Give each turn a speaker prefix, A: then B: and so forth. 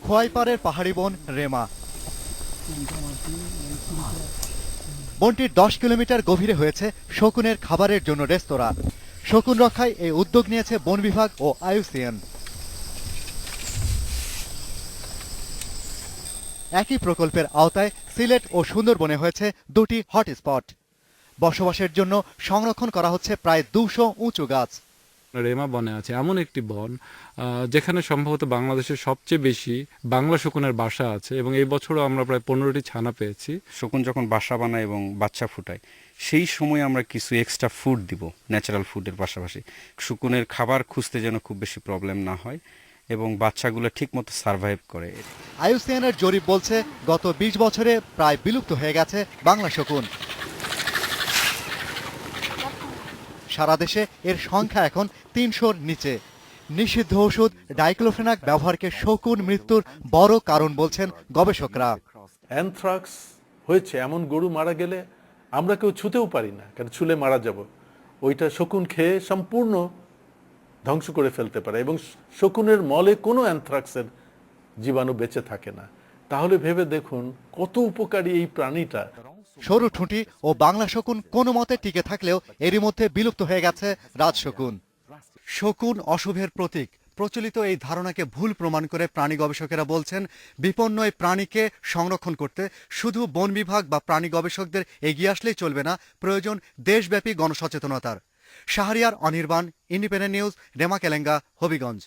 A: খোয়াইপাড়ের পাহাড়ি বন রেমা। বনটির 10 কিলোমিটার গভীরে হয়েছে শকুনের খাবারের জন্য রেস্তোরাঁ। শকুন রক্ষায় এই উদ্যোগ নিয়েছে বন বিভাগ ও আইইউসিএন। একই প্রকল্পের আওতায় সিলেট ও সুন্দরবনে হয়েছে দুটি হটস্পট। বসবাসের জন্য সংরক্ষণ করা হচ্ছে প্রায় 200 উঁচু গাছ।
B: রেমা বনে আছে এমন একটি বন যেখানে সম্ভবত বাংলাদেশের সবচেয়ে বেশি বাংলা শকুনের বাসা আছে, এবং এই বছরও আমরা প্রায় 15টি ছানা পেয়েছি।
C: শকুন যখন বাসা বানায় এবং বাচ্চা ফুটায় সেই সময় আমরা কিছু এক্সট্রা ফুড দিব, ন্যাচারাল ফুডের পাশাপাশি। শকুনের খাবার খুঁজতে যেন খুব বেশি প্রবলেম না হয় এবং বাচ্চাগুলো ঠিকমতো সার্ভাইভ করে।
A: আইইউসিএনের জরিপ বলছে গত 20 বছরে প্রায় বিলুপ্ত হয়ে গেছে বাংলা শকুন। সারা দেশে এর সংখ্যা এখন 300-র নিচে। নিষিদ্ধ ওষুধ ডাইক্লোফেনাক ব্যবহারকে শকুন মৃত্যুর বড় কারণ বলছেন গবেষকরা।
D: অ্যানথ্রাক্স হয়েছে এমন গরু মারা গেলে আমরা কেউ ছুতেও পারি না, কারণ ছুলে মারা যাব। ওইটা শকুন খেয়ে সম্পূর্ণ ধ্বংস করে ফেলতে পারে, এবং শকুনের মলে কোনো অ্যানথ্রাক্সের জীবাণু বেঁচে থাকে না। তাহলে ভেবে দেখুন কত উপকারী এই প্রাণীটা।
A: সরু ঠুঁটি ও বাংলা শকুন কোনো মতে টিকে থাকলেও এরই মধ্যে বিলুপ্ত হয়ে গেছে রাজশকুন। শকুন অশুভের প্রতীক প্রচলিত এই ধারণাকে ভুল প্রমাণ করে প্রাণী গবেষকেরা বলছেন, বিপন্ন এই প্রাণীকে সংরক্ষণ করতে শুধু বন বিভাগ বা প্রাণী গবেষকদের এগিয়ে আসলেই চলবে না, প্রয়োজন দেশব্যাপী গণসচেতনতার। Shahriar Anirban, Independent News, Rema Kalenga, Habiganj.